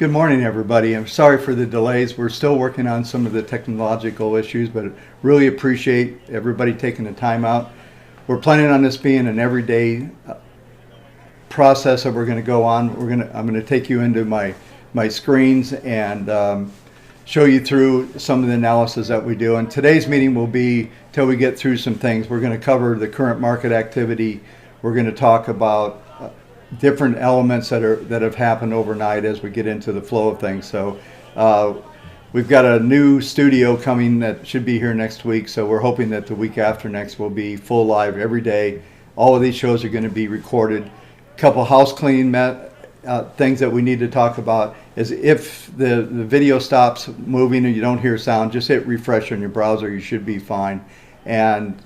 Good morning, everybody. I'm sorry for the delays. We're still working on some of the technological issues, but really appreciate everybody taking the time out. We're planning on this being an everyday process that we're going to go on. I'm going to take you into my screens and show you through some of the analysis that we do. And today's meeting will be till we get through some things. We're going to cover the current market activity. We're going to talk about different elements that have happened overnight as we get into the flow of things. So we've got a new studio coming that should be here next week. So we're hoping that the week after next will be full live every day. All of these shows are going to be recorded. A couple house cleaning things that we need to talk about is if the video stops moving and you don't hear sound, just hit refresh on your browser. You should be fine. And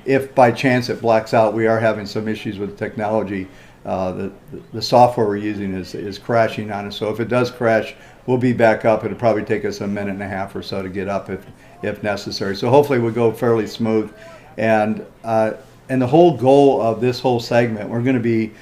if by chance it blacks out, we are having some issues with technology. The software we're using is crashing on us. So if it does crash, we'll be back up. It'll probably take us a minute and a half or so to get up if necessary. So hopefully we'll go fairly smooth. And the whole goal of this whole segment, we're going to be,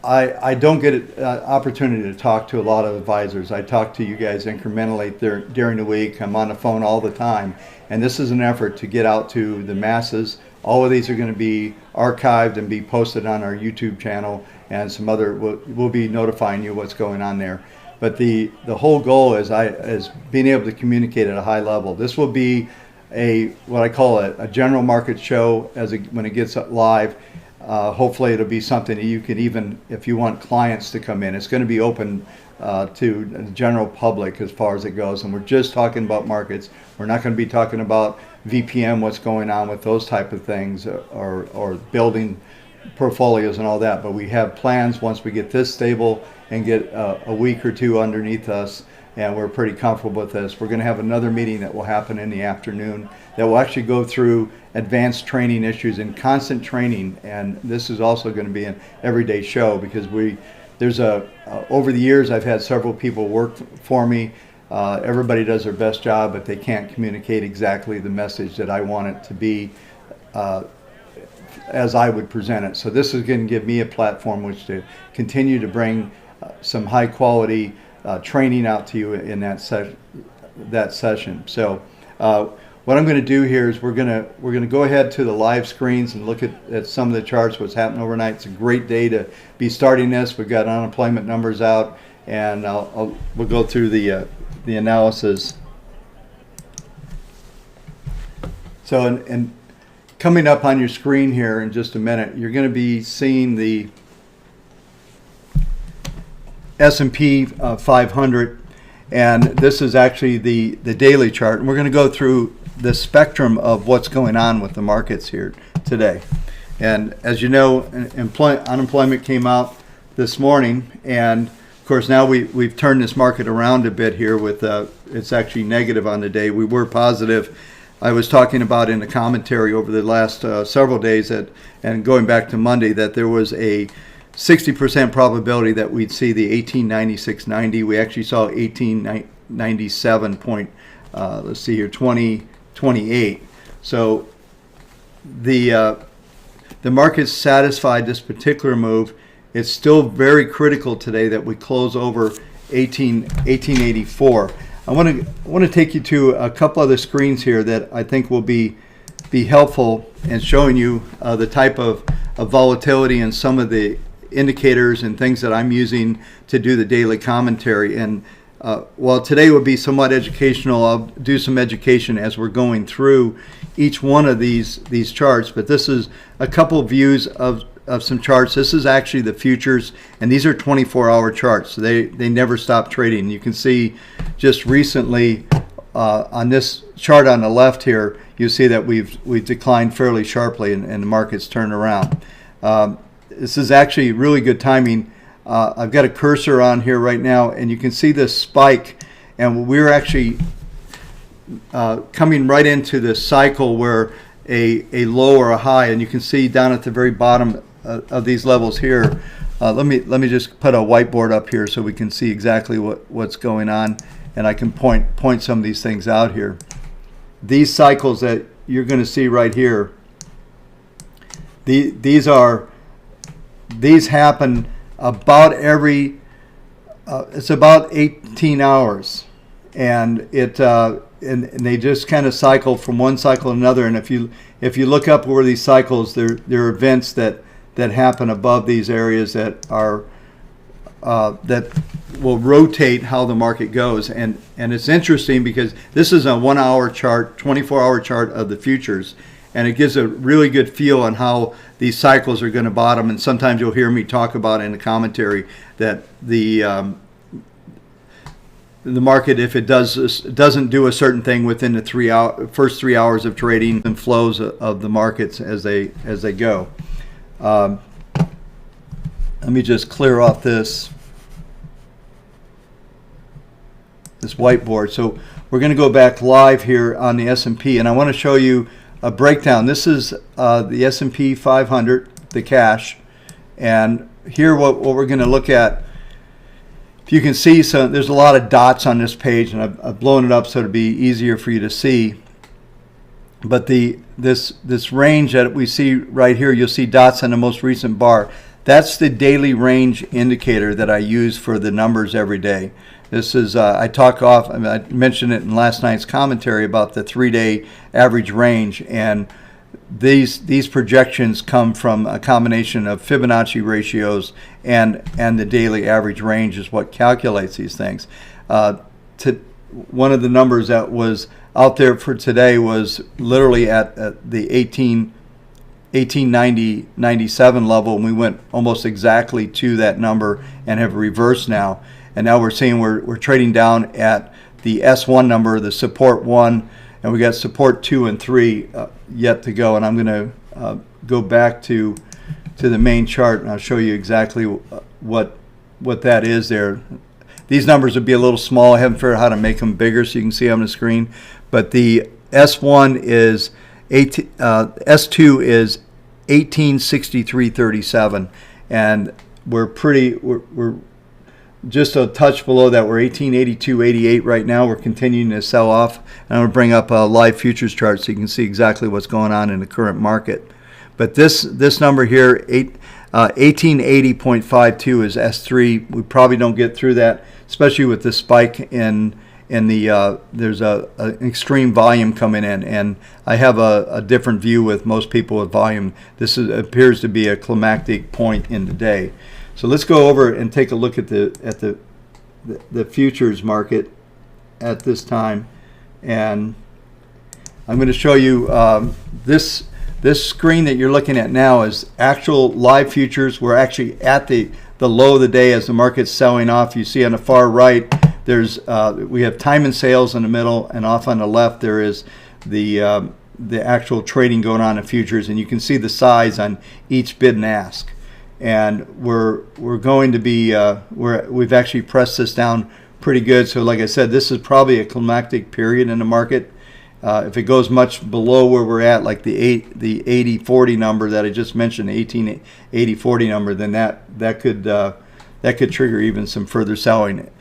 I don't get an opportunity to talk to a lot of advisors. I talk to you guys incrementally during the week. I'm on the phone all the time. And this is an effort to get out to the masses. All of these are going to be archived and be posted on our YouTube channel, and some other, we'll be notifying you what's going on there. But the whole goal is being able to communicate at a high level. This will be what I call a general market show when it gets live. Hopefully it'll be something that you can, even if you want clients to come in, it's going to be open to the general public as far as it goes. And we're just talking about markets. We're not going to be talking about VPM, what's going on with those type of things, or building portfolios and all that. But we have plans once we get this stable and get a week or two underneath us, and we're pretty comfortable with this. We're going to have another meeting that will happen in the afternoon that will actually go through advanced training issues and constant training. And this is also going to be an everyday show because over the years I've had several people work for me. Everybody does their best job, but they can't communicate exactly the message that I want it to be as I would present it. So this is going to give me a platform which to continue to bring some high quality training out to you in that session. So what I'm going to do here is we're going to go ahead to the live screens and look at some of the charts, what's happened overnight. It's a great day to be starting this. We've got unemployment numbers out, and we'll go through the analysis. So and coming up on your screen here in just a minute, you're going to be seeing the S&P 500, and this is actually the daily chart. And we're going to go through the spectrum of what's going on with the markets here today. And as you know, unemployment came out this morning, and of course now we've turned this market around a bit here with it's actually negative on the day. We were positive. I was talking about in the commentary over the last several days and going back to Monday that there was a 60% probability that we'd see the 1896.90. We actually saw 1897 point, let's see here, 2028. So the market's satisfied this particular move. It's still very critical today that we close over 1884. I want to take you to a couple other screens here that I think will be helpful in showing you the type of volatility and some of the indicators and things that I'm using to do the daily commentary. And while today will be somewhat educational, I'll do some education as we're going through each one of these charts. But this is a couple of views of some charts. This is actually the futures, and these are 24-hour charts. So they never stop trading. You can see just recently on this chart on the left here, you see that we've declined fairly sharply, and the market's turned around. This is actually really good timing. I've got a cursor on here right now, and you can see this spike, and we're actually coming right into this cycle where a low or a high, and you can see down at the very bottom of these levels here. Let me just put a whiteboard up here so we can see exactly what's going on, and I can point some of these things out here. These cycles that you're going to see right here, these happen about every it's about 18 hours, and and they just kind of cycle from one cycle to another. And if you look up where these cycles, there are events that happen above these areas that are that will rotate how the market goes. And it's interesting because this is a 1 hour chart, 24-hour chart of the futures, and it gives a really good feel on how these cycles are going to bottom. And sometimes you'll hear me talk about in the commentary that the market, if it doesn't do a certain thing within the first 3 hours of trading, and flows of the markets as they go. Let me just clear off this whiteboard. So we're going to go back live here on the S&P, and I want to show you a breakdown. This is the S&P 500, the cash, and here what we're going to look at. If you can see, so there's a lot of dots on this page, and I've blown it up so it'll be easier for you to see. But this range that we see right here, you'll see dots on the most recent bar. That's the daily range indicator that I use for the numbers every day. This is I mentioned it in last night's commentary about the 3-day average range, and these projections come from a combination of Fibonacci ratios and the daily average range is what calculates these things. One of the numbers that was out there for today was literally at the 1890-97 level, and we went almost exactly to that number and have reversed now. And now we're seeing we're trading down at the S1 number, the support 1, and we got support 2 and 3 yet to go. And I'm going to go back to the main chart, and I'll show you exactly what that is there. These numbers would be a little small. I haven't figured out how to make them bigger so you can see on the screen. But the S1 is S2 is 1863.37, and we're just a touch below that. We're 1882.88 right now. We're continuing to sell off. And I'm going to bring up a live futures chart so you can see exactly what's going on in the current market. But this number here, 1880.52 is S3. We probably don't get through that, especially with the spike in the there's an extreme volume coming in, and I have a different view with most people with volume. This appears to be a climactic point in the day. So let's go over and take a look at the futures market at this time, and I'm going to show you this screen that you're looking at now is actual live futures. We're actually at the low of the day as the market's selling off. You see on the far right, we have time and sales in the middle, and off on the left there is the actual trading going on in futures, and you can see the size on each bid and ask. And we're going to be we've actually pressed this down pretty good. So like I said, this is probably a climactic period in the market. If it goes much below where we're at, like the 80-40 number that I just mentioned, the 1880-40 number, then that could trigger even some further selling.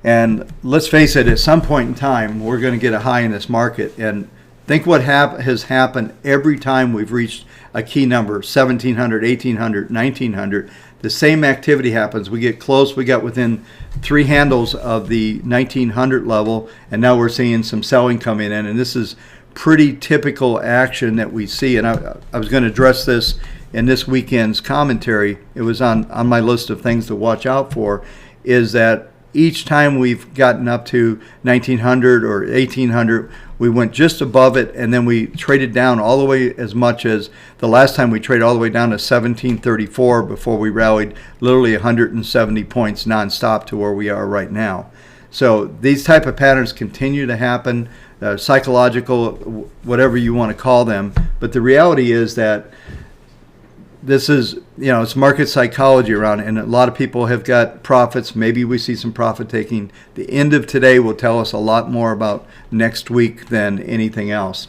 And let's face it, at some point in time, we're going to get a high in this market. And think what has happened every time we've reached a key number, 1700, 1800, 1900. The same activity happens. We get close. We got within 3 handles of the 1900 level, and now we're seeing some selling coming in. And this is pretty typical action that we see. And I was going to address this in this weekend's commentary. It was on my list of things to watch out for, is that each time we've gotten up to 1900 or 1800, we went just above it, and then we traded down all the way as much as the last time we traded all the way down to 1734 before we rallied literally 170 points nonstop to where we are right now. So these type of patterns continue to happen, psychological, whatever you want to call them. But the reality is that this is, it's market psychology around it, and a lot of people have got profits. Maybe we see some profit taking. The end of today will tell us a lot more about next week than anything else.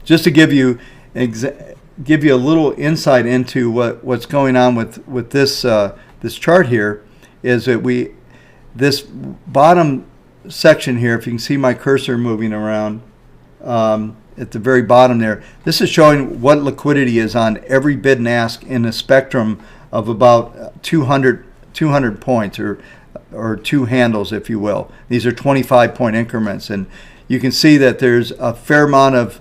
Just to give you a little insight into what's going on with this chart here, is that this bottom section here, if you can see my cursor moving around, at the very bottom there, this is showing what liquidity is on every bid and ask in a spectrum of about 200 200 points or two handles, if you will. These are 25-point increments, and you can see that there's a fair amount of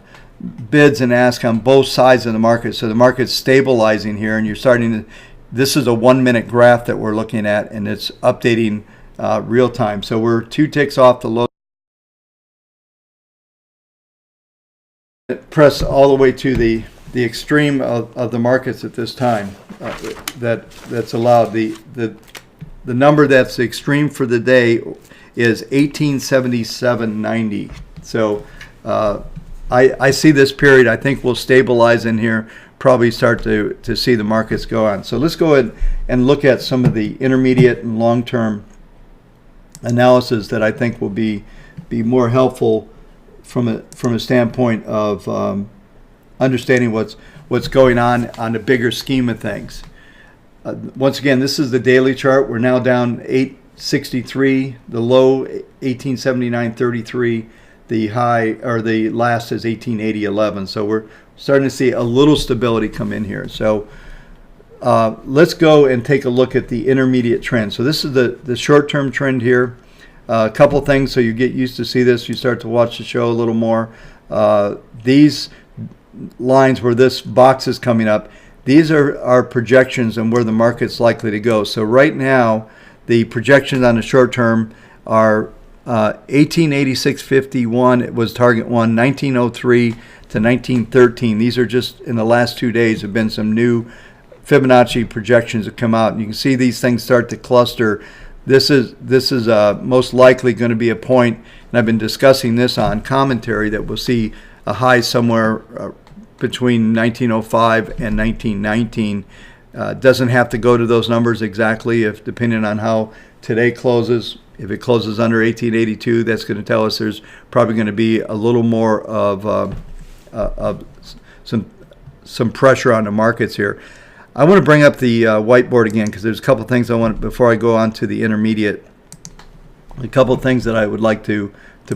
bids and ask on both sides of the market. So the market's stabilizing here, and you're starting to. This is a 1-minute graph that we're looking at, and it's updating real time. So we're 2 ticks off the low. Press all the way to the extreme of the markets at this time. That's allowed. The number that's extreme for the day is 1877.90. So I see this period. I think we'll stabilize in here. Probably start to see the markets go on. So let's go ahead and look at some of the intermediate and long-term analysis that I think will be more helpful from a standpoint of understanding what's going on the bigger scheme of things. Once again, this is the daily chart. We're now down 863. The low 1879.33. The high, or the last, is 1880.11. So we're starting to see a little stability come in here. So let's go and take a look at the intermediate trend. So this is the short-term trend here. A couple things so you get used to see this. You start to watch the show a little more. These lines where this box is coming up, these are our projections and where the market's likely to go. So right now, the projections on the short term are 1886.51. It was target one. 1903 to 1913. These are just in the last 2 days have been some new Fibonacci projections that come out, and you can see these things start to cluster. This is most likely going to be a point, and I've been discussing this on commentary, that we'll see a high somewhere between 1905 and 1919. Doesn't have to go to those numbers exactly, if depending on how today closes. If it closes under 1882, that's going to tell us there's probably going to be a little more of some pressure on the markets here. I want to bring up the whiteboard again, because there's a couple things I want, before I go on to the intermediate, a couple things that I would like to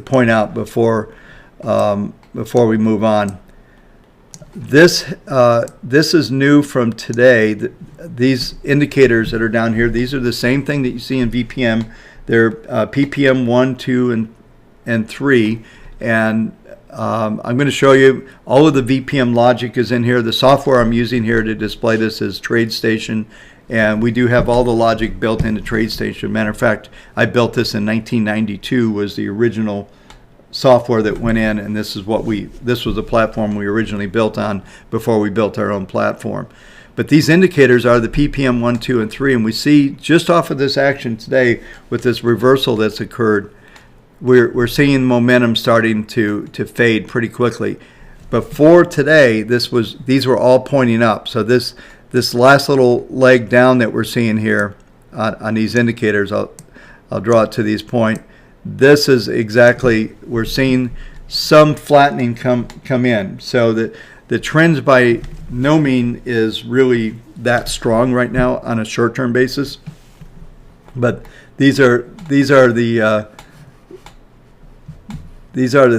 point out before we move on. This is new from today. These indicators that are down here, these are the same thing that you see in VPM. They're PPM 1, 2, and 3, and I'm going to show you all of the VPM logic is in here. The software I'm using here to display this is TradeStation, and we do have all the logic built into TradeStation. Matter of fact, I built this in 1992, was the original software that went in, and this was the platform we originally built on before we built our own platform. But these indicators are the PPM 1, 2, and 3, and we see just off of this action today with this reversal that's occurred, we're seeing momentum starting to fade pretty quickly. Before today, these were all pointing up. So this last little leg down that we're seeing here on these indicators, I'll draw it to these point. This is exactly, we're seeing some flattening come in. So the trends by no means is really that strong right now on a short-term basis. But these are the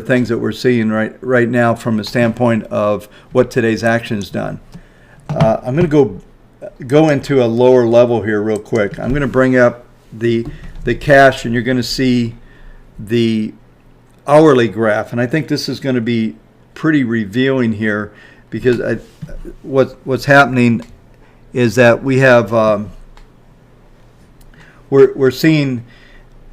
things that we're seeing right now from a standpoint of what today's action's done. I'm going to go into a lower level here real quick. I'm going to bring up the cash, and you're going to see the hourly graph, and I think this is going to be pretty revealing here, because what's happening is that we have we're seeing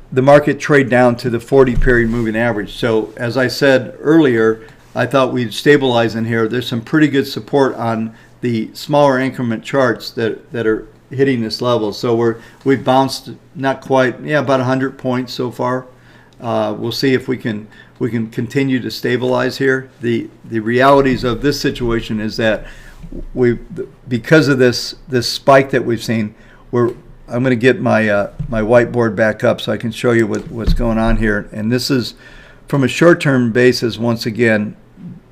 the market trade down to the 40-period moving average. So as I said earlier, I thought we'd stabilize in here. There's some pretty good support on the smaller increment charts that are hitting this level. So we've bounced not quite, about 100 points so far. We'll see if we can continue to stabilize here. The realities of this situation is that because of this spike that we've seen, I'm going to get my whiteboard back up so I can show you what's going on here. And this is from a short-term basis. Once again,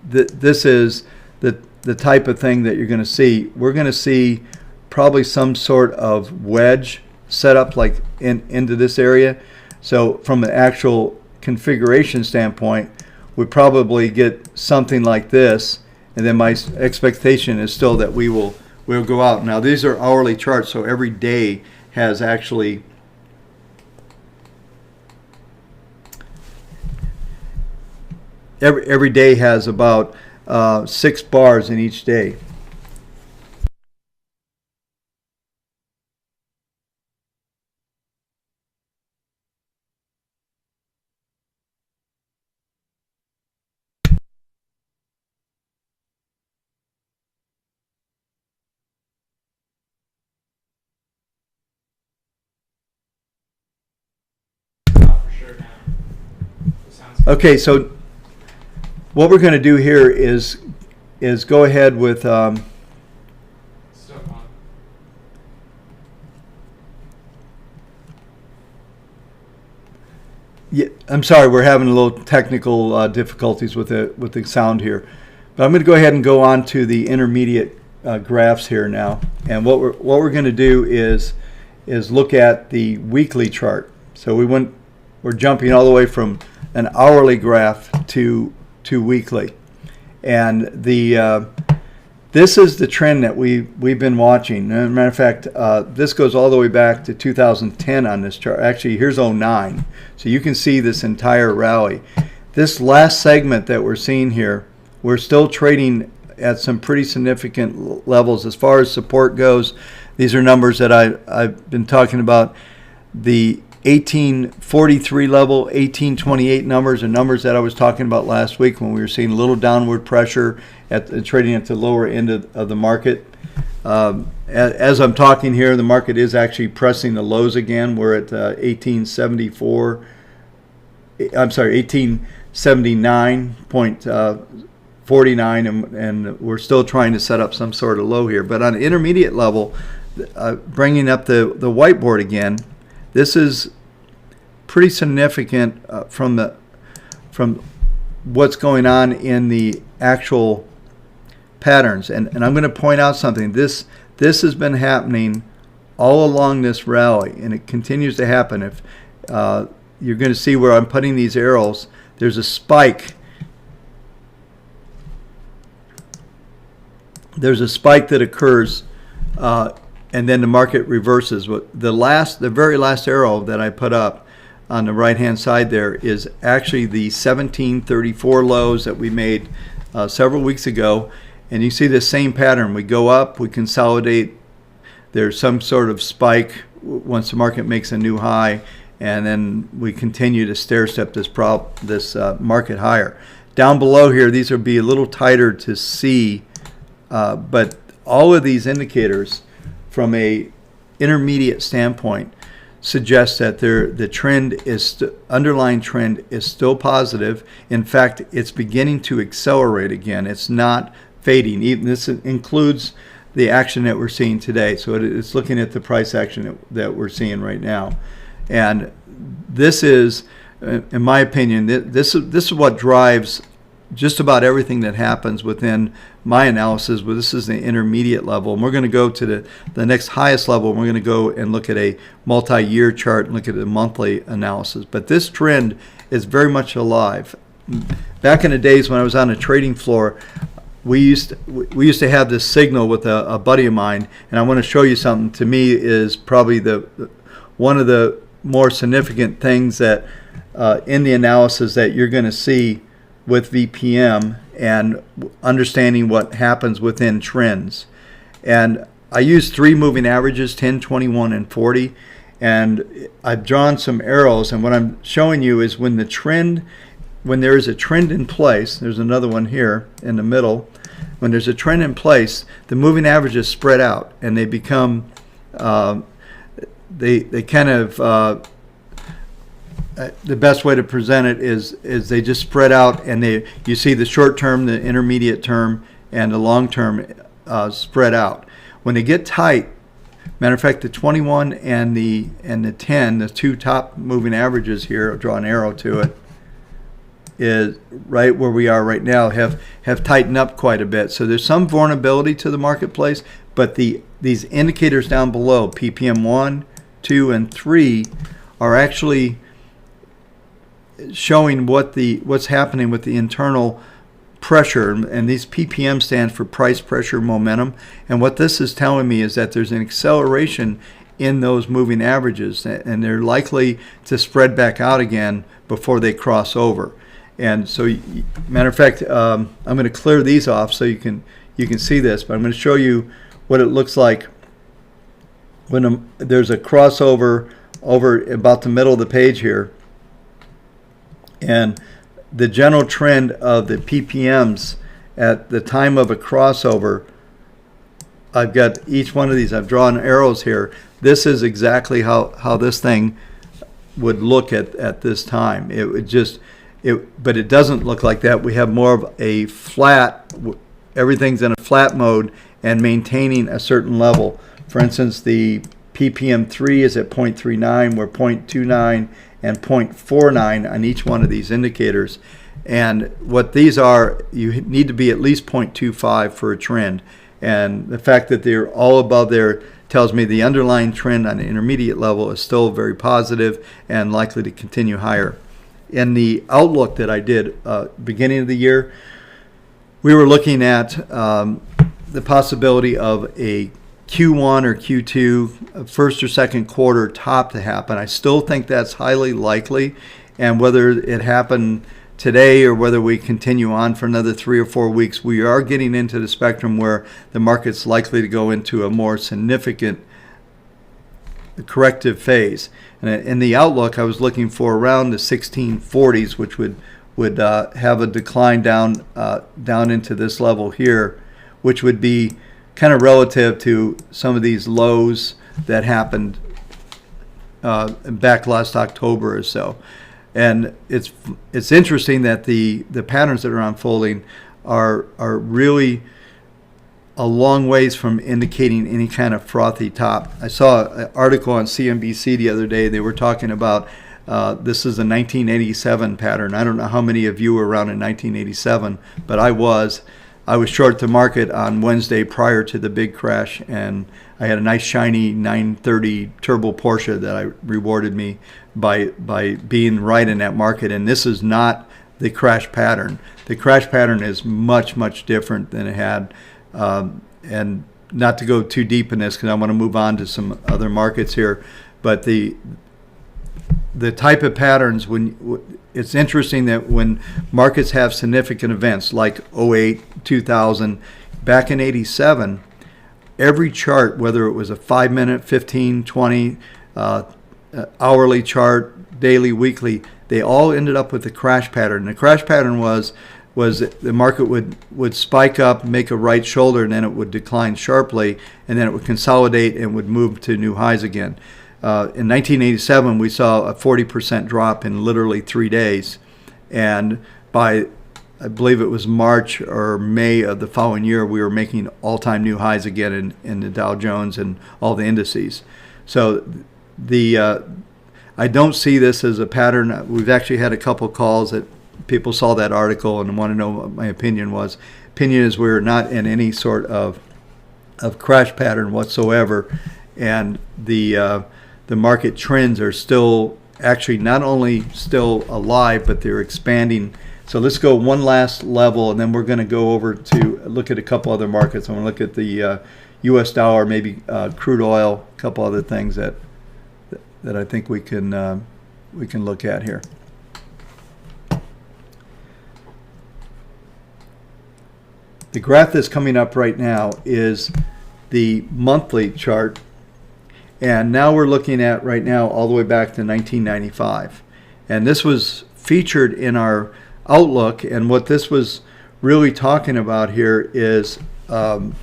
this is the type of thing that you're going to see. We're going to see probably some sort of wedge set up like into this area. So from an actual configuration standpoint, we probably get something like this, and then my expectation is still that we'll go out. Now these are hourly charts, so every day has actually every day has about 6 bars in each day. Okay, so what we're going to do here is go ahead with yeah, I'm sorry, we're having a little technical difficulties with the sound here, but I'm going to go ahead and go on to the intermediate graphs here now. And what we're going to do is look at the weekly chart. So we're jumping all the way from an hourly graph to weekly, and this is the trend that we've been watching. As a matter of fact, this goes all the way back to 2010 on this chart. Actually, here's 09, so you can see this entire rally. This last segment that we're seeing here, we're still trading at some pretty significant levels as far as support goes. These are numbers that I've been talking about. The 1843 level, 1828 numbers are numbers that I was talking about last week when we were seeing a little downward pressure at trading at the lower end of the market. As I'm talking here, the market is actually pressing the lows again. We're at 1879.49, and we're still trying to set up some sort of low here. But on an intermediate level, bringing up the whiteboard again, this is pretty significant from what's going on in the actual patterns. And I'm going to point out something. This has been happening all along this rally, and it continues to happen. If you're going to see where I'm putting these arrows, there's a spike. There's a spike that occurs, and then the market reverses. The very last arrow that I put up on the right hand side there is actually the 1734 lows that we made several weeks ago, and you see the same pattern. We go up, we consolidate, there's some sort of spike once the market makes a new high, and then we continue to stair step this market higher. Down below here, these will be a little tighter to see, but all of these indicators from a intermediate standpoint suggests that the trend is underlying trend is still positive. In fact, it's beginning to accelerate again. It's not fading. Even this includes the action that we're seeing today. So it's looking at the price action that we're seeing right now, and this is, in my opinion, this is what drives just about everything that happens within my analysis. But this is the intermediate level, and we're going to go to the next highest level, and we're going to go and look at a multi-year chart and look at the monthly analysis. But this trend is very much alive. Back in the days when I was on the trading floor, we used to have this signal with a buddy of mine, and I want to show you something. To me, is probably one of the more significant things that in the analysis that you're going to see with VPM and understanding what happens within trends. And I use 3 moving averages, 10, 21, and 40, and I've drawn some arrows, and what I'm showing you is when there is a trend in place, there's another one here in the middle, when there's a trend in place, the moving averages spread out, and they become they kind of the best way to present it is they just spread out, and you see the short term, the intermediate term, and the long term spread out. When they get tight, matter of fact, the 21 and the 10, the 2 top moving averages here, I'll draw an arrow to it, is right where we are right now, have tightened up quite a bit. So there's some vulnerability to the marketplace, but these indicators down below, PPM 1, 2, and 3, are actually showing what's happening with the internal pressure, and these PPM stand for price pressure momentum. And what this is telling me is that there's an acceleration in those moving averages, and they're likely to spread back out again before they cross over. And so, matter of fact, I'm going to clear these off so you can see this, but I'm going to show you what it looks like when there's a crossover over about the middle of the page here, and the general trend of the PPMs at the time of a crossover. I've got each one of these. I've drawn arrows here. This is exactly how this thing would look at this time. It would just, but it doesn't look like that. We have more of a flat, everything's in a flat mode and maintaining a certain level. For instance, the PPM 3 is at 0.39, we're 0.29 and 0.49 on each one of these indicators. And what these are, you need to be at least 0.25 for a trend. And the fact that they're all above there tells me the underlying trend on the intermediate level is still very positive and likely to continue higher. In the outlook that I did beginning of the year, we were looking at the possibility of a Q1 or Q2, first or second quarter top to happen. I still think that's highly likely, and whether it happened today or whether we continue on for another 3 or 4 weeks, we are getting into the spectrum where the market's likely to go into a more significant corrective phase. And in the outlook, I was looking for around the 1640s, which would have a decline down into this level here, which would be kind of relative to some of these lows that happened back last October or so. And it's interesting that the patterns that are unfolding are really a long ways from indicating any kind of frothy top. I saw an article on CNBC the other day. They were talking about this is a 1987 pattern. I don't know how many of you were around in 1987, but I was short the market on Wednesday prior to the big crash, and I had a nice shiny 930 turbo Porsche that rewarded me by being right in that market. And this is not the crash pattern. The crash pattern is much, much different than it had. And not to go too deep in this because I want to move on to some other markets here, but the type of patterns, it's interesting that when markets have significant events like 08, 2000, back in 87, every chart, whether it was a 5-minute, 15, 20, hourly chart, daily, weekly, they all ended up with the crash pattern. The crash pattern was the market would spike up, make a right shoulder, and then it would decline sharply, and then it would consolidate and would move to new highs again. In 1987, we saw a 40% drop in literally 3 days, and by I believe it was March or May of the following year, we were making all-time new highs again in the Dow Jones and all the indices. So I don't see this as a pattern. We've actually had a couple calls that people saw that article and want to know what my opinion was. Opinion is we're not in any sort of crash pattern whatsoever, and the market trends are still actually not only still alive, but they're expanding. So let's go one last level, and then we're going to go over to look at a couple other markets. I'm going to look at the U.S. dollar, maybe crude oil, a couple other things that I think we can look at here. The graph that's coming up right now is the monthly chart, and now we're looking at right now all the way back to 1995, and this was featured in our outlook. And what this was really talking about here is that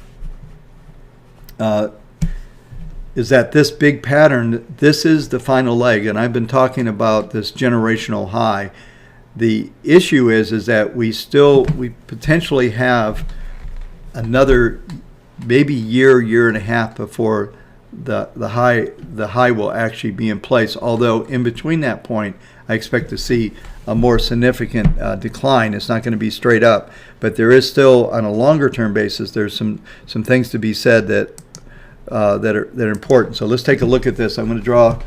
this big pattern, this is the final leg, and I've been talking about this generational high. The issue is that we potentially have another maybe year and a half before the high will actually be in place. Although in between that point, I expect to see a more significant decline. It's not going to be straight up, but there is still, on a longer term basis, there's some things to be said that are important. So let's take a look at this. I'm going to draw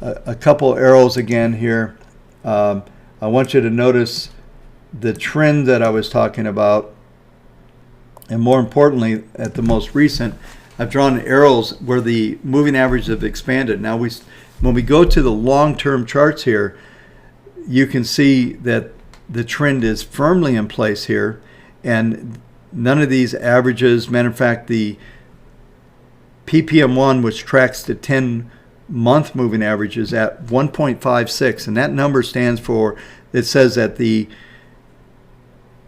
a couple arrows again here. I want you to notice the trend that I was talking about, and more importantly, at the most recent, I've drawn arrows where the moving averages have expanded. Now when we go to the long-term charts here, you can see that the trend is firmly in place here, and none of these averages, matter of fact, the PPM1, which tracks the 10-month moving averages at 1.56, and that number stands for, it says that the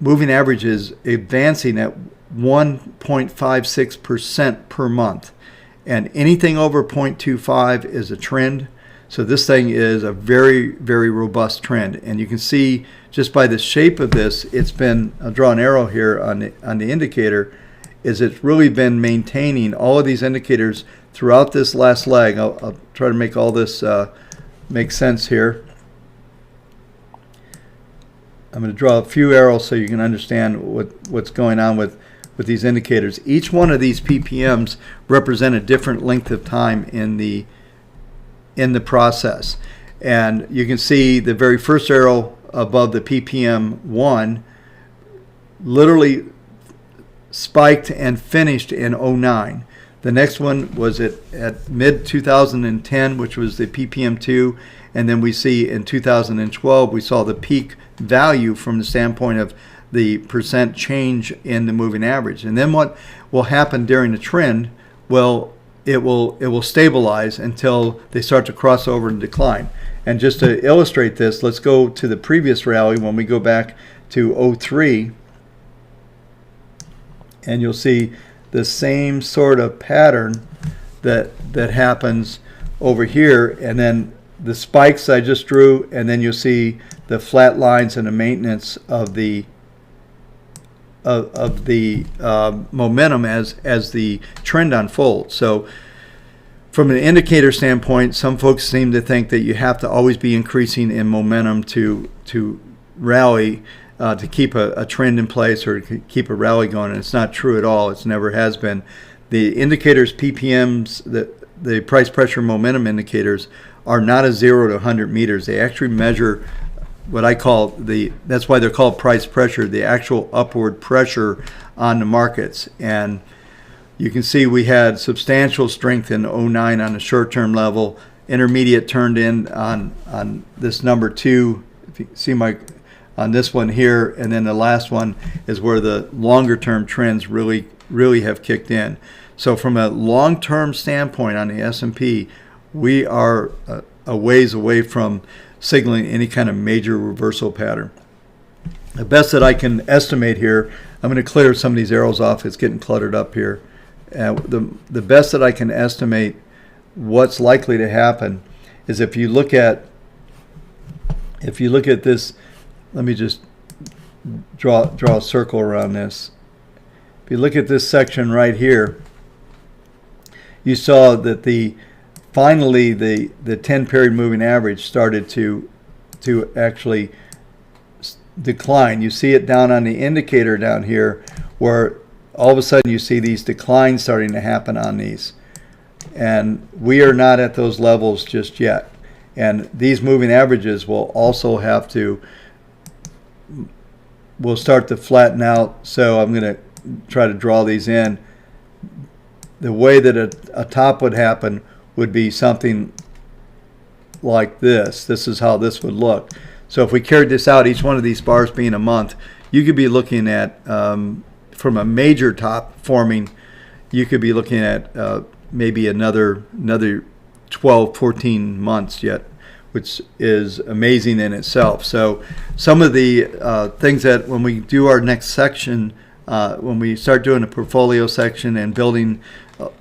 moving average is advancing at 1.56% per month, and anything over 0.25 is a trend. So this thing is a very, very robust trend, and you can see just by the shape of this, it's been, I'll draw an arrow here on the indicator, is it's really been maintaining all of these indicators throughout this last leg. I'll try to make all this make sense here. I'm going to draw a few arrows so you can understand what's going on with these indicators. Each one of these PPMs represent a different length of time in the process, and you can see the very first arrow above the PPM 1 literally spiked and finished in '09. The next one was at mid 2010, which was the PPM 2, and then we see in 2012 we saw the peak value from the standpoint of the percent change in the moving average. And then what will happen during the trend? Well, it will stabilize until they start to cross over and decline. And just to illustrate this, let's go to the previous rally when we go back to '03, and you'll see the same sort of pattern that happens over here, and then the spikes I just drew, and then you'll see the flat lines and the maintenance of the momentum as the trend unfolds. So from an indicator standpoint, some folks seem to think that you have to always be increasing in momentum to rally, to keep a trend in place or to keep a rally going, and it's not true at all. It never has been. The indicators, PPMs, the price pressure momentum indicators, are not a 0 to 100 meters. They actually measure what I call that's why they're called price pressure, the actual upward pressure on the markets. And you can see we had substantial strength in '09 on the short-term level. Intermediate turned in on this number 2. If you see on this one here, and then the last one is where the longer-term trends really have kicked in. So from a long-term standpoint on the S&P, we are a ways away from signaling any kind of major reversal pattern. The best that I can estimate here, I'm going to clear some of these arrows off. It's getting cluttered up here. The best that I can estimate what's likely to happen is if you look at this. Let me just draw a circle around this. If you look at this section right here, you saw that finally the 10-period moving average started to actually decline. You see it down on the indicator down here, where all of a sudden you see these declines starting to happen on these, and we are not at those levels just yet. And these moving averages will also will start to flatten out. So I'm going to try to draw these in. The way that a top would happen would be something like this. This is how this would look. So if we carried this out, each one of these bars being a month, you could be looking at, from a major top forming, you could be looking at maybe another 12, 14 months yet, which is amazing in itself. So some of the things that when we do our next section, when we start doing a portfolio section and building,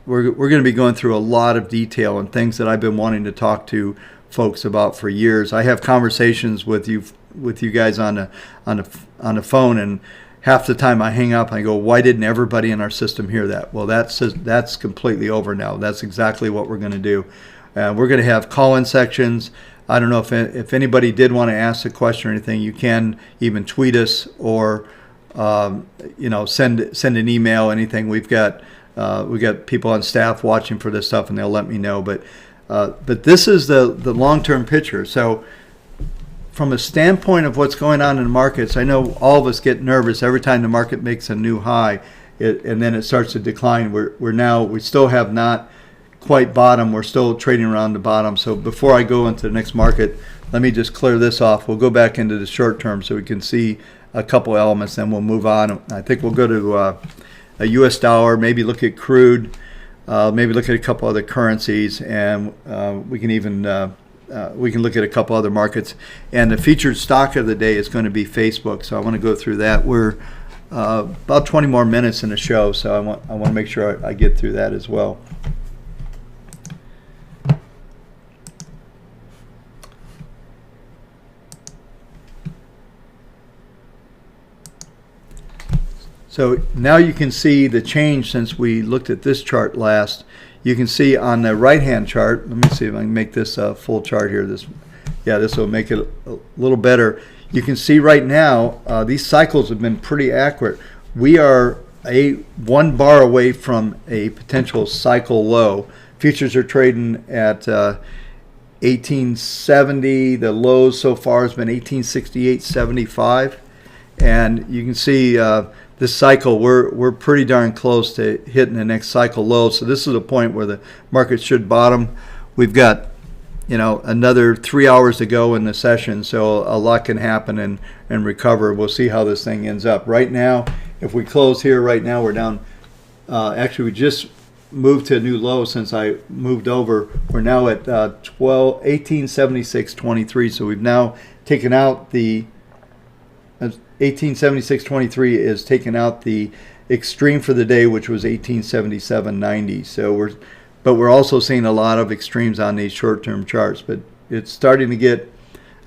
we're going to be going through a lot of detail and things that I've been wanting to talk to folks about for years. I have conversations with you guys on the phone, and half the time I hang up and I go, why didn't everybody in our system hear that? Well, that's completely over now. That's exactly what we're going to do. We're going to have call-in sections. I don't know if anybody did want to ask a question or anything, you can even tweet us or send an email, anything. We've got people on staff watching for this stuff, and they'll let me know. But this is the long-term picture. So from a standpoint of what's going on in the markets, I know all of us get nervous every time the market makes a new high. and then it starts to decline. We still have not quite bottom. We're still trading around the bottom. So before I go into the next market, let me just clear this off. We'll go back into the short term so we can see a couple elements, then we'll move on. I think we'll go to a US dollar, maybe look at crude, maybe look at a couple other currencies, and we can even we can look at a couple other markets. And the featured stock of the day is going to be Facebook, so I want to go through that. We're about 20 more minutes in the show, so I want to make sure I get through that as well. So now you can see the change since we looked at this chart last. You can see on the right-hand chart, let me see if I can make this a full chart here. This will make it a little better. You can see right now these cycles have been pretty accurate. We are one bar away from a potential cycle low. Futures are trading at 1870. The lows so far has been 1868.75, and you can see this cycle, we're pretty darn close to hitting the next cycle low. So this is a point where the market should bottom. We've got, another 3 hours to go in the session, so a lot can happen and recover. We'll see how this thing ends up. Right now, if we close here, right now we're down. Actually, we just moved to a new low since I moved over. We're now at 1876.23. So we've now taken out the 1876.23 is taken out the extreme for the day, which was 1877.90. So we're also seeing a lot of extremes on these short-term charts, but it's starting to get,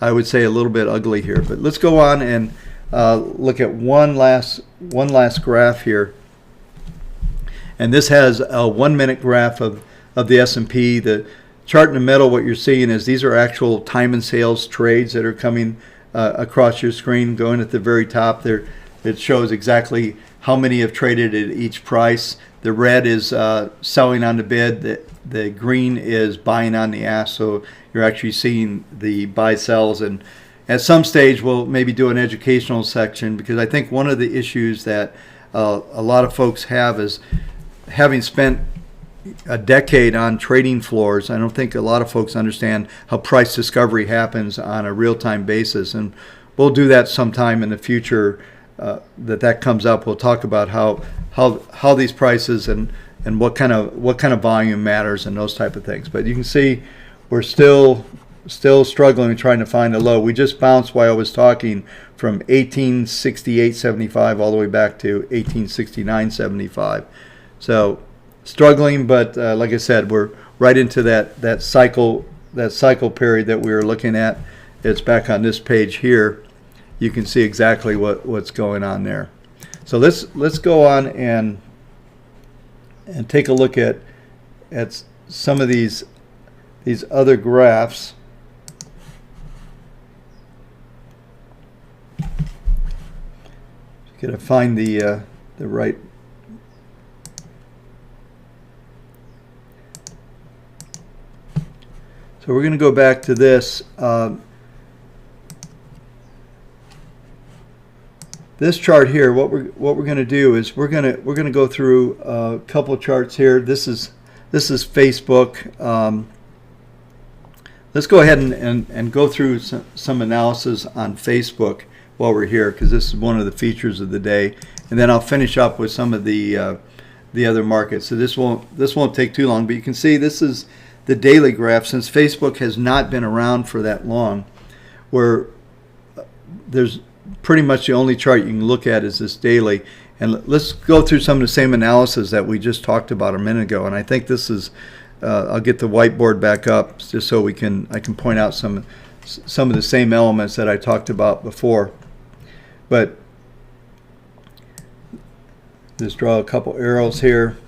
I would say, a little bit ugly here. But let's go on and look at one last graph here, and this has a 1 minute graph of the S&P. The chart in the middle, what you're seeing is these are actual time and sales trades that are coming across your screen. Going at the very top there, it shows exactly how many have traded at each price. The red is selling on the bid. The green is buying on the ask. So you're actually seeing the buy sells. And at some stage we'll maybe do an educational section, because I think one of the issues that a lot of folks have is, having spent a decade on trading floors, I don't think a lot of folks understand how price discovery happens on a real-time basis, and we'll do that sometime in the future. That comes up. We'll talk about how these prices and what kind of volume matters and those type of things. But you can see we're still struggling trying to find a low. We just bounced while I was talking from 1868.75 all the way back to 1869.75. So struggling, but like I said, we're right into that cycle period that we were looking at. It's back on this page here. You can see exactly what's going on there. So let's go on and take a look at some of these other graphs. Just gotta find the right. So we're going to go back to this. This chart here. What we're going to do is we're going to go through a couple charts here. This is Facebook. Let's go ahead and go through some analysis on Facebook while we're here, because this is one of the features of the day, and then I'll finish up with some of the other markets. So this won't take too long, but you can see this is the daily graph. Since Facebook has not been around for that long, where there's pretty much the only chart you can look at is this daily. And let's go through some of the same analysis that we just talked about a minute ago. And I think this is, I'll get the whiteboard back up just so I can point out some of the same elements that I talked about before. But just draw a couple arrows here,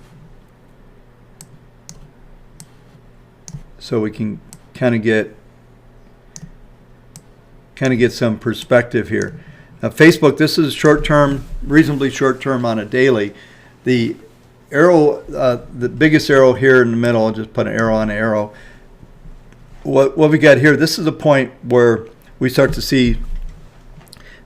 so we can kind of get some perspective here. Now, Facebook, this is short term, reasonably short term on a daily. The arrow, the biggest arrow here in the middle, I'll just put an arrow on an arrow. What we got here, this is a point where we start to see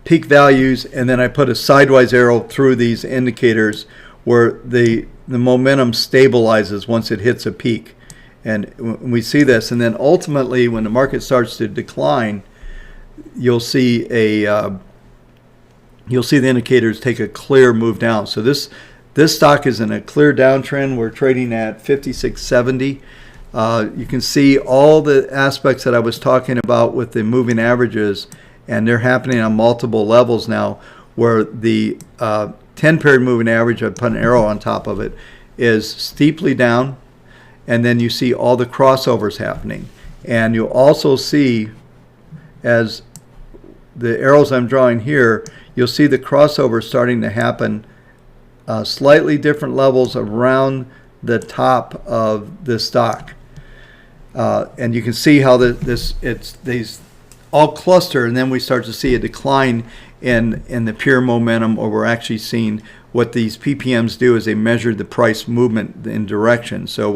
peak values, and then I put a sideways arrow through these indicators where the momentum stabilizes once it hits a peak. And we see this, and then ultimately when the market starts to decline, you'll see the indicators take a clear move down. So this stock is in a clear downtrend. We're trading at 56.70. You can see all the aspects that I was talking about with the moving averages, and they're happening on multiple levels now, where the 10-period moving average, I put an arrow on top of it, is steeply down, and then you see all the crossovers happening. And you'll also see, as the arrows I'm drawing here, you'll see the crossover starting to happen, slightly different levels around the top of the stock. And you can see how these all cluster, and then we start to see a decline in the pure momentum, or we're actually seeing what these PPMs do is they measure the price movement in direction. So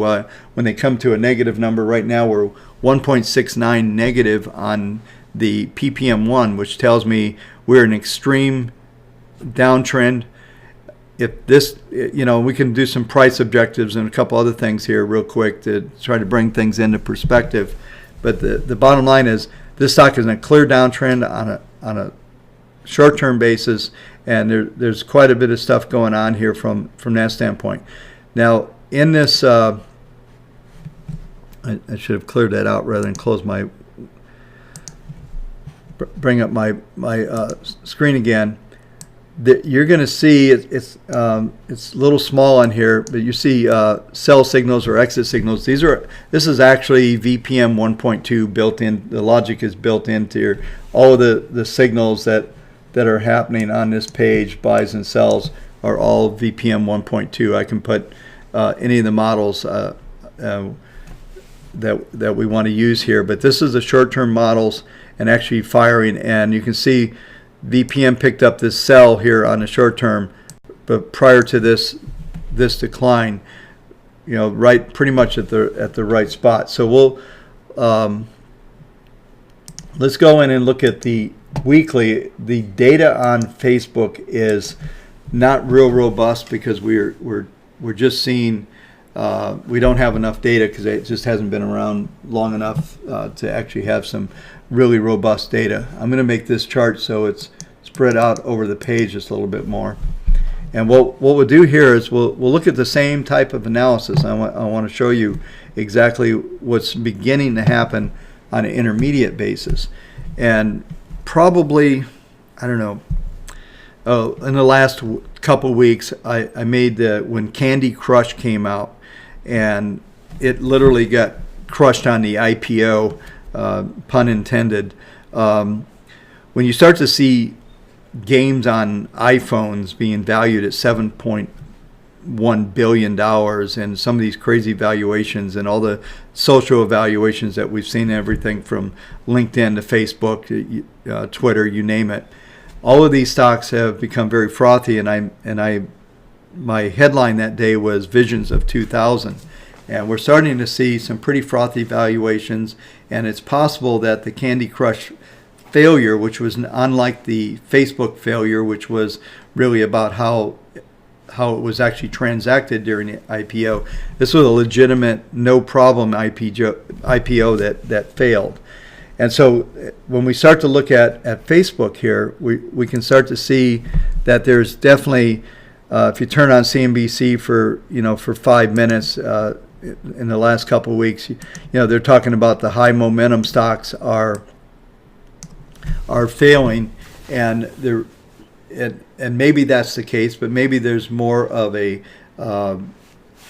when they come to a negative number, right now we're 1.69 negative on the PPM1, which tells me we're in extreme downtrend. If this, we can do some price objectives and a couple other things here real quick to try to bring things into perspective. But the bottom line is this stock is in a clear downtrend on a short-term basis, and there's quite a bit of stuff going on here from that standpoint. Now, in this, I should have cleared that out rather than bring up my screen again. You're going to see it's a little small on here, but you see sell signals or exit signals. This is actually VPM 1.2 built in. The logic is built into all of the signals that are happening on this page. Buys and sells are all VPM 1.2. I can put any of the models that we want to use here, but this is the short-term models and actually firing, and you can see VPM picked up this sell here on the short term, but prior to this decline, right, pretty much at the right spot. So we'll let's go in and look at the weekly. The data on Facebook is not real robust because we're just seeing we don't have enough data because it just hasn't been around long enough to actually have some really robust data. I'm going to make this chart so it's spread out over the page just a little bit more. And what we'll do here is we'll look at the same type of analysis. I want to show you exactly what's beginning to happen on an intermediate basis. And probably, I don't know, in the last couple weeks, I made when Candy Crush came out, and it literally got crushed on the IPO, pun intended. When you start to see games on iPhones being valued at $7.1 billion and some of these crazy valuations and all the social evaluations that we've seen, everything from LinkedIn to Facebook, Twitter, you name it. All of these stocks have become very frothy, and my headline that day was Visions of 2000. And we're starting to see some pretty frothy valuations, and it's possible that the Candy Crush failure, which was unlike the Facebook failure, which was really about how it was actually transacted during the IPO. This was a legitimate, no problem IPO that failed. And so when we start to look at Facebook here, we can start to see that there's definitely, if you turn on CNBC for 5 minutes in the last couple of weeks, they're talking about the high momentum stocks are failing, and maybe that's the case, but maybe there's more of a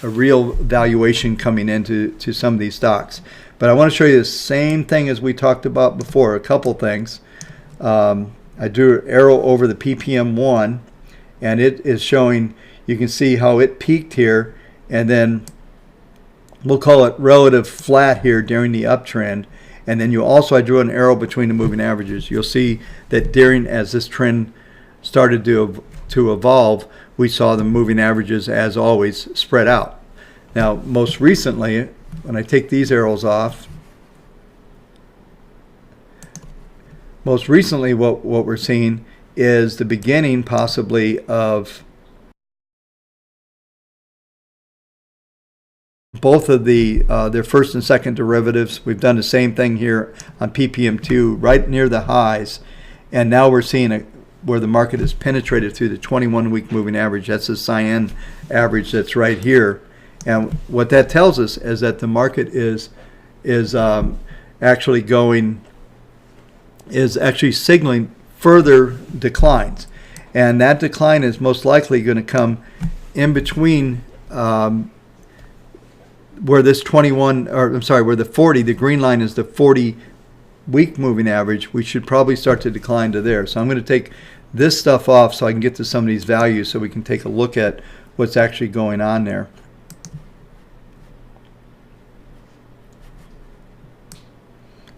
real valuation coming into some of these stocks. But I want to show you the same thing as we talked about before, a couple things. I drew an arrow over the PPM1, and it is showing, you can see how it peaked here, and then we'll call it relative flat here during the uptrend. And then I drew an arrow between the moving averages. You'll see that as this trend started to evolve, we saw the moving averages, as always, spread out. Now, most recently, when I take these arrows off, what we're seeing is the beginning possibly of both of their first and second derivatives. We've done the same thing here on PPM2 right near the highs, and now we're seeing where the market has penetrated through the 21-week moving average. That's the cyan average that's right here, and what that tells us is that the market is actually signaling further declines, and that decline is most likely going to come in between where this 21, or I'm sorry, where the 40, the green line is the 40-week moving average. We should probably start to decline to there. So I'm going to take this stuff off so I can get to some of these values so we can take a look at what's actually going on there.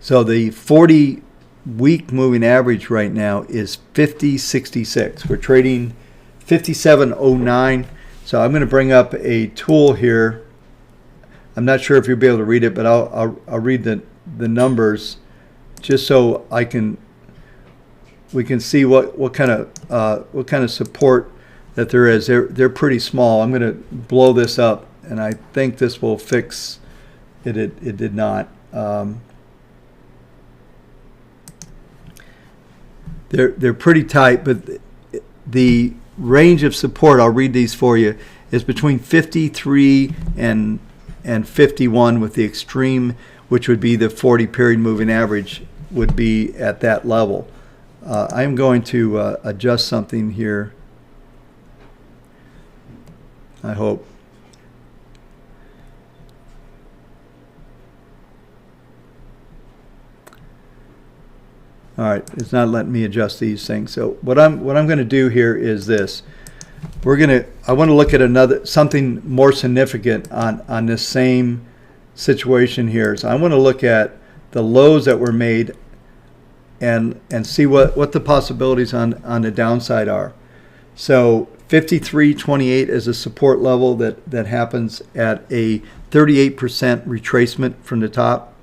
So the 40-week moving average right now is 50.66. We're trading 57.09. So I'm going to bring up a tool here. I'm not sure if you'll be able to read it, but I'll read the numbers just so we can see what kind of support that there is. They're pretty small. I'm going to blow this up, and I think this will fix it. It did not. They're pretty tight, but the range of support, I'll read these for you, is between 53 and 51, with the extreme, which would be the 40 period moving average, would be at that level. I'm going to adjust something here, I hope. All right, it's not letting me adjust these things. So what I'm going to do here is this. I want to look at something more significant on this same situation here. So I want to look at the lows that were made and see what the possibilities on the downside are. So 53.28 is a support level that happens at a 38% retracement from the top.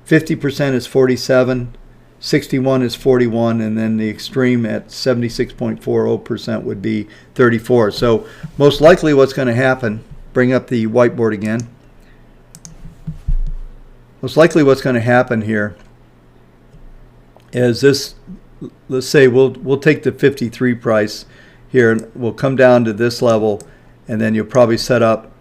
50% is 47. 61 is 41, and then the extreme at 76.40% would be 34. So most likely what's going to happen, bring up the whiteboard again. Most likely what's going to happen here is this. Let's say we'll take the 53 price here, and we'll come down to this level, and then you'll probably set up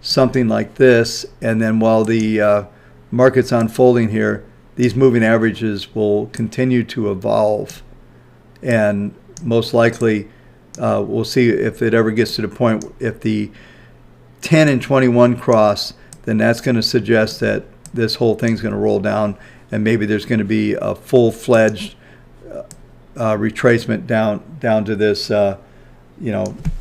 something like this, and then while the market's unfolding here, these moving averages will continue to evolve, and most likely we'll see if it ever gets to the point, if the 10 and 21 cross, then that's going to suggest that this whole thing's going to roll down, and maybe there's going to be a full-fledged retracement down to this,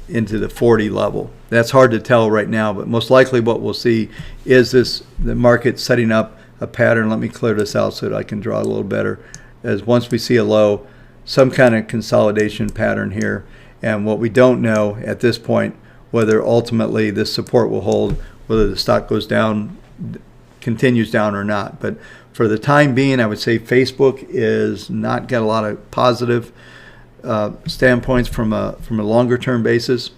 into the 40 level. That's hard to tell right now, but most likely what we'll see is the market setting up a pattern. Let me clear this out so that I can draw a little better. As once we see a low, some kind of consolidation pattern here, and what we don't know at this point, whether ultimately this support will hold, whether the stock goes down, continues down or not. But for the time being, I would say Facebook is not got a lot of positive standpoints from a longer term basis,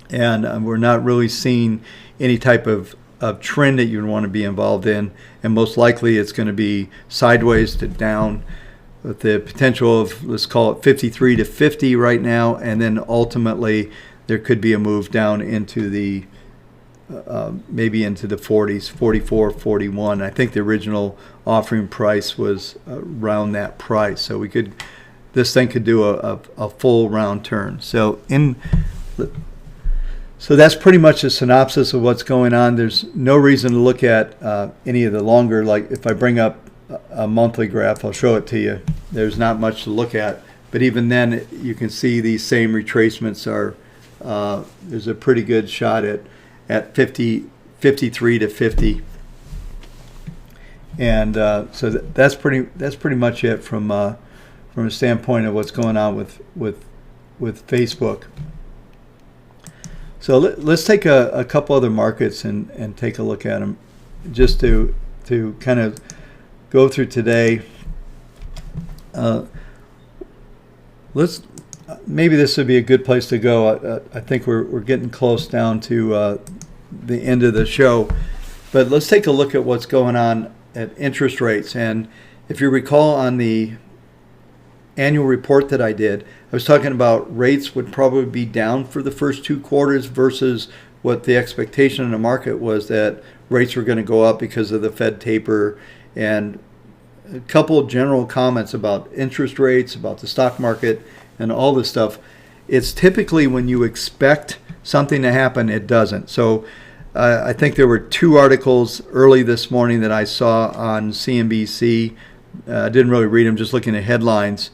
and we're not really seeing any type of trend that you'd want to be involved in, and most likely it's going to be sideways to down with the potential of, let's call it 53 to 50 right now, and then ultimately there could be a move down into the maybe into the 40s, 44, 41. I think the original offering price was around that price, so this thing could do a full round turn. So that's pretty much a synopsis of what's going on. There's no reason to look at any of the longer, like if I bring up a monthly graph, I'll show it to you. There's not much to look at, but even then you can see these same retracements are, there's a pretty good shot at 53 to 50. And so that's pretty much it from a standpoint of what's going on with Facebook. So let's take a couple other markets and take a look at them, just to kind of go through today. Maybe this would be a good place to go. I think we're getting close down to the end of the show. But let's take a look at what's going on at interest rates. And if you recall on the annual report that I did, I was talking about rates would probably be down for the first 2 quarters versus what the expectation in the market was, that rates were going to go up because of the Fed taper, and a couple of general comments about interest rates, about the stock market, and all this stuff. It's typically when you expect something to happen, it doesn't. So I think there were 2 articles early this morning that I saw on CNBC. I didn't really read them, just looking at headlines,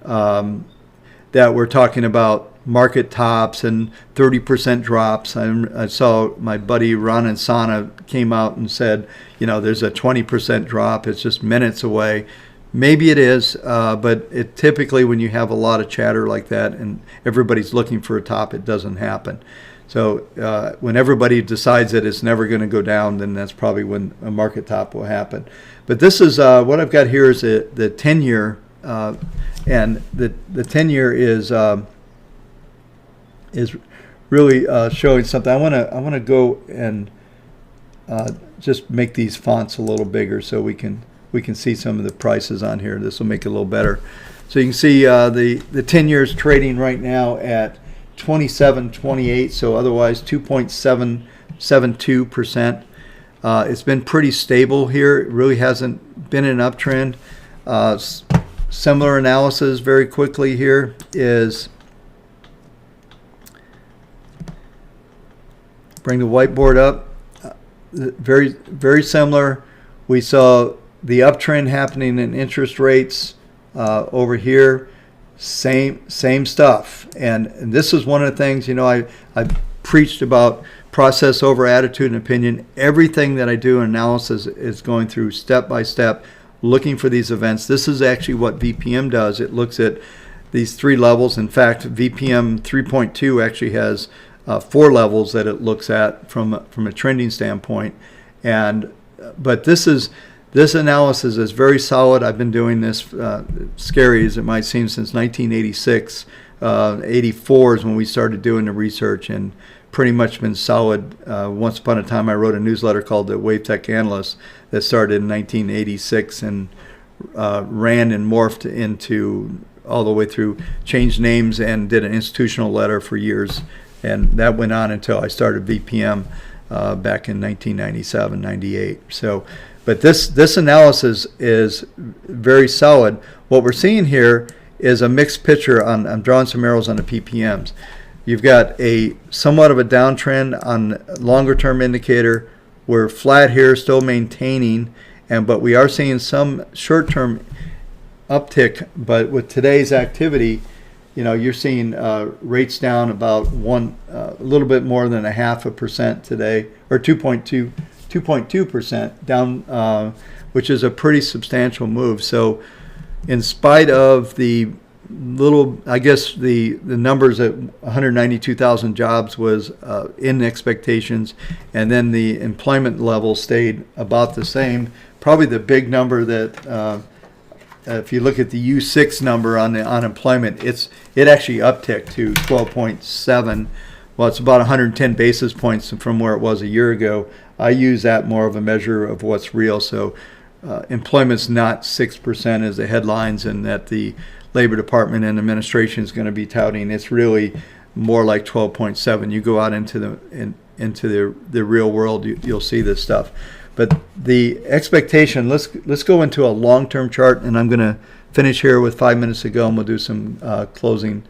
that were talking about market tops and 30% drops. I saw my buddy Ron Insana came out and said, there's a 20% drop. It's just minutes away. Maybe it is, but it typically, when you have a lot of chatter like that and everybody's looking for a top, it doesn't happen. So when everybody decides that it's never going to go down, then that's probably when a market top will happen. But this is what I've got here is the 10-year, and the 10-year is really showing something. I want to go and just make these fonts a little bigger so we can see some of the prices on here. This will make it a little better. So you can see the 10 years trading right now at 27.28. So otherwise 2.772%. It's been pretty stable here. It really hasn't been an uptrend. Similar analysis very quickly here is, bring the whiteboard up. Very, very similar. We saw the uptrend happening in interest rates over here. Same stuff. And this is one of the things, I preached about process over attitude and opinion. Everything that I do in analysis is going through step by step, looking for these events. This is actually what VPM does. It looks at these 3 levels. In fact, VPM 3.2 actually has 4 levels that it looks at from a trending standpoint. But this analysis is very solid. I've been doing this, scary as it might seem, since 1986. 84 is when we started doing the research, and pretty much been solid. Once upon a time, I wrote a newsletter called the Wave Tech Analyst that started in 1986 and ran and morphed into all the way through, changed names, and did an institutional letter for years. And that went on until I started VPM back in 1997, 98. So, but this analysis is very solid. What we're seeing here is a mixed picture. I'm drawing some arrows on the PPMs. You've got a somewhat of a downtrend on longer term indicator. We're flat here, still maintaining, but we are seeing some short term uptick. But with today's activity, you're seeing rates down about a little bit more than 0.5% today, or 2.2% down, which is a pretty substantial move. So in spite of the little, I guess the numbers at 192,000 jobs was in expectations, and then the employment level stayed about the same. Probably the big number that if you look at the U6 number on the unemployment, it actually upticked to 12.7. Well, it's about 110 basis points from where it was a year ago. I use that more of a measure of what's real. So employment's not 6% as the headlines and that the Labor Department and administration is going to be touting. It's really more like 12.7. You go out into the real world, you'll see this stuff. But the expectation, let's go into a long-term chart, and I'm going to finish here with 5 minutes to go, and we'll do some closing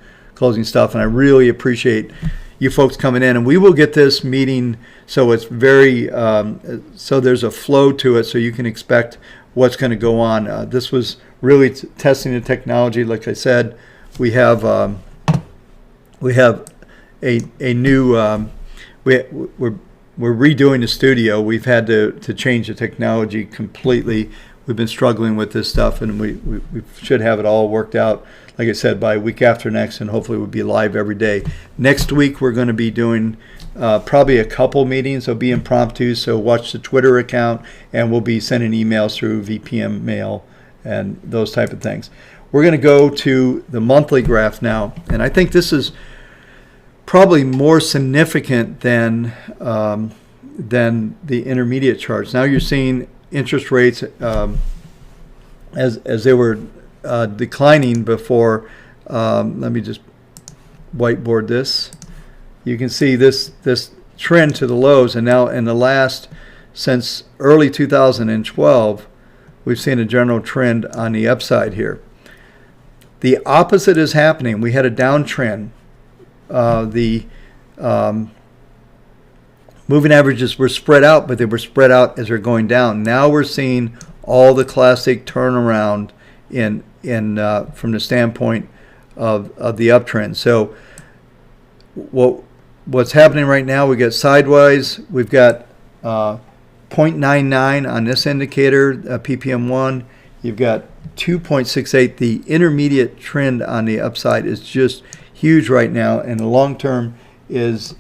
stuff. And I really appreciate you folks coming in, and we will get this meeting so it's very so there's a flow to it, so you can expect what's going to go on. This was really testing the technology. Like I said, we have a new we're redoing the studio. We've had to change the technology completely. We've been struggling with this stuff, and we should have it all worked out, like I said, by week after next, and hopefully we'll be live every day. Next week we're going to be doing probably a couple meetings. They'll be impromptu, so watch the Twitter account, and we'll be sending emails through VPM mail and those type of things. We're going to go to the monthly graph now, and I think this is probably more significant than than the intermediate charts. Now you're seeing interest rates as they were declining before. Let me just whiteboard this. You can see this trend to the lows, and now in the last, since early 2012, we've seen a general trend on the upside here. The opposite is happening. We had a downtrend. The moving averages were spread out, but they were spread out as they're going down. Now we're seeing all the classic turnaround in from the standpoint of the uptrend. So what's happening right now? We got sideways. We've got 0.99 on this indicator, ppm1. You've got 2.68. The intermediate trend on the upside is just huge right now, and the long term is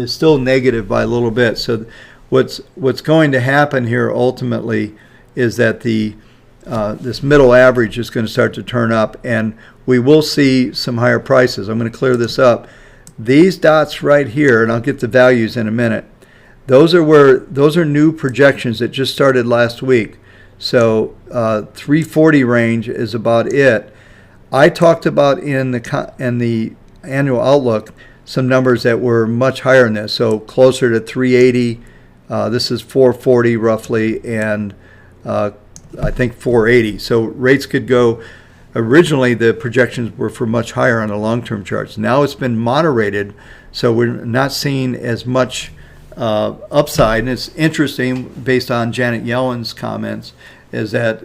still negative by a little bit. So what's going to happen here ultimately is that this middle average is going to start to turn up, and we will see some higher prices. I'm going to clear this up. These dots right here, and I'll get the values in a minute, those are new projections that just started last week. So 340 range is about it. I talked about in the annual outlook some numbers that were much higher than this, so closer to 380. This is 440 roughly, and I think 480. So rates could go. Originally, the projections were for much higher on the long-term charts. Now it's been moderated, so we're not seeing as much upside. And it's interesting, based on Janet Yellen's comments, is that